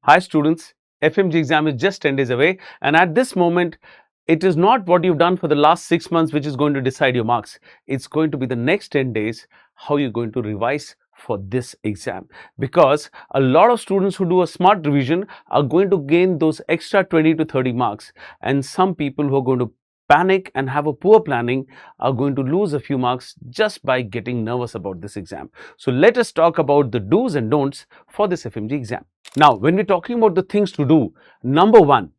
Hi students, FMGE exam is just 10 days away, and at this moment, it is not what you've done for the last 6 months which is going to decide your marks. It's going to be the next 10 days how you're going to revise for this exam, because a lot of students who do a smart revision are going to gain those extra 20 to 30 marks, and some people who are going to panic and have a poor planning are going to lose a few marks just by getting nervous about this exam. So let us talk about the do's and don'ts for this FMGE exam. Now, when we're talking about the things to do, number one,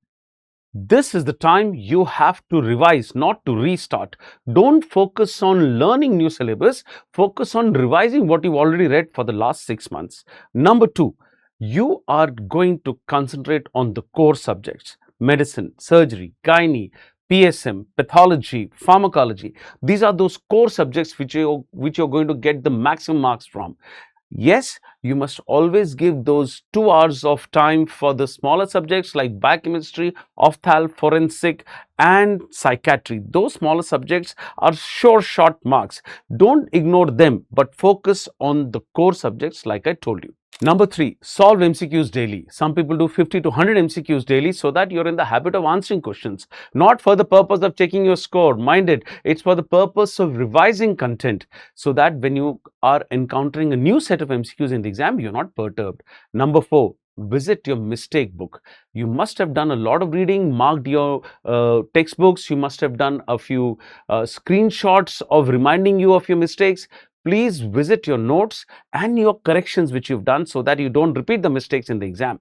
this is the time you have to revise, not to restart. Don't focus on learning new syllabus, focus on revising what you've already read for the last 6 months. Number two, you are going to concentrate on the core subjects: medicine, surgery, gynae, PSM, pathology, pharmacology. These are those core subjects which you're going to get the maximum marks from. Yes, you must always give those 2 hours of time for the smaller subjects like biochemistry, opthal, forensic and psychiatry. Those smaller subjects are sure short marks. Don't ignore them, but focus on the core subjects like I told you. Number three, solve MCQs daily. Some people do 50 to 100 MCQs daily so that you're in the habit of answering questions, not for the purpose of checking your score. Mind it, it's for the purpose of revising content so that when you are encountering a new set of MCQs in the exam, you're not perturbed. Number four, visit your mistake book. You must have done a lot of reading, marked your textbooks. You must have done a few screenshots of reminding you of your mistakes. Please visit your notes and your corrections which you've done so that you don't repeat the mistakes in the exam.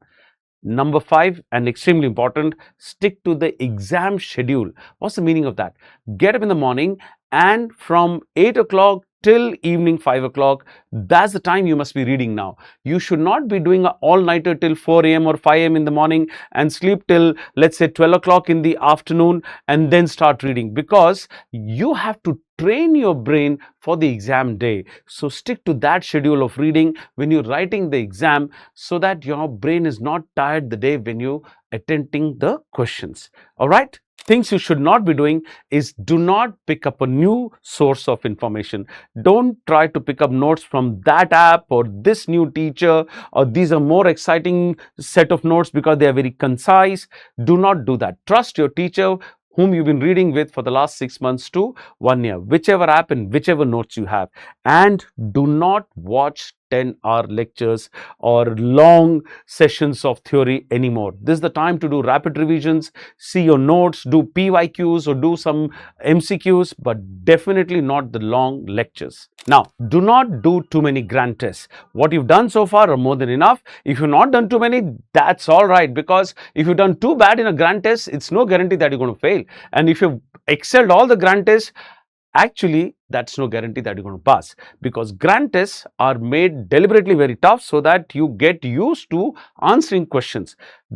Number five, and extremely important, stick to the exam schedule. What's the meaning of that? Get up in the morning and from 8 o'clock till evening 5 o'clock, that's the time you must be reading now. You should not be doing an all-nighter till 4 a.m. or 5 a.m. in the morning and sleep till, let's say, 12 o'clock in the afternoon and then start reading, because you have to train your brain for the exam day. So stick to that schedule of reading when you're writing the exam so that your brain is not tired the day when you're attempting the questions. All right? Things you should not be doing is do not pick up a new source of information. Don't try to pick up notes from that app or this new teacher, or these are more exciting set of notes because they are very concise. Do not do that. Trust your teacher whom you've been reading with for the last 6 months to 1 year, whichever app and whichever notes you have. And do not watch 10-hour lectures or long sessions of theory anymore. This is the time to do rapid revisions, see your notes, do PYQs or do some MCQs, but definitely not the long lectures. Now, do not do too many grand tests. What you've done so far are more than enough. If you've not done too many, that's all right, because if you've done too bad in a grand test, it's no guarantee that you're going to fail. And if you've excelled all the grand tests, actually, that's no guarantee that you're going to pass, because grand tests are made deliberately very tough so that you get used to answering questions.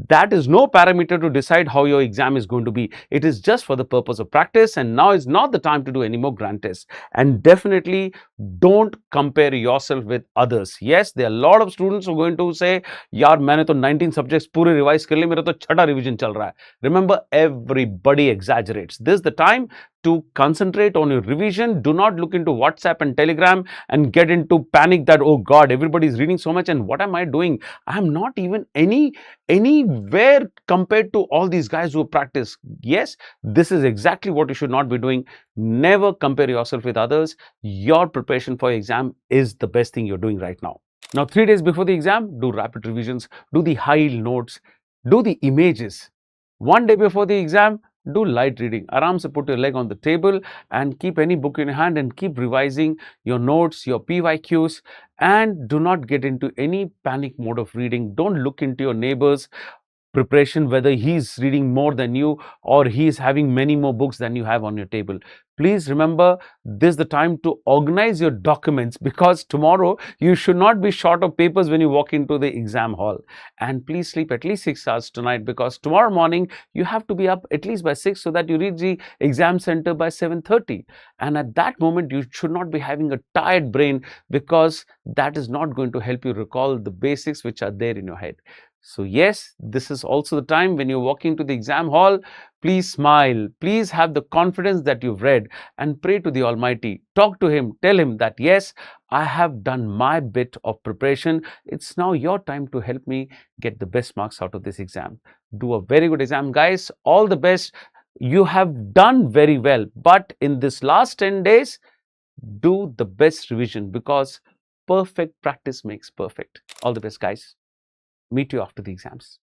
That is no parameter to decide how your exam is going to be. It is just for the purpose of practice, and now is not the time to do any more grand tests. And definitely don't compare yourself with others. Yes, there are a lot of students who are going to say, yaar, maine to 19 subjects pure revise kar liye, mera to chhata revision chal raha hai. Remember, everybody exaggerates. This is the time to concentrate on your revision. Do not look into WhatsApp and Telegram and get into panic that, oh God, everybody is reading so much and what am I doing? I am not even anywhere compared to all these guys who practice. Yes, this is exactly what you should not be doing. Never compare yourself with others. Your preparation for your exam is the best thing you're doing right now. Now, 3 days before the exam, do rapid revisions, do the high notes, do the images. 1 day before the exam, do light reading. Aram se put your leg on the table and keep any book in your hand and keep revising your notes, your PYQs, and do not get into any panic mode of reading. Don't look into your neighbor's preparation, whether he's reading more than you or he's having many more books than you have on your table. Please remember, this is the time to organize your documents, because tomorrow you should not be short of papers when you walk into the exam hall. And please sleep at least 6 hours tonight, because tomorrow morning you have to be up at least by 6 so that you reach the exam center by 7:30. And at that moment, you should not be having a tired brain, because that is not going to help you recall the basics which are there in your head. So yes, this is also the time when you're walking to the exam hall, please smile, please have the confidence that you've read and pray to the Almighty. Talk to Him, tell Him that yes, I have done my bit of preparation. It's now your time to help me get the best marks out of this exam. Do a very good exam, guys. All the best. You have done very well, but in this last 10 days, do the best revision because perfect practice makes perfect. All the best, guys. Meet you after the exams.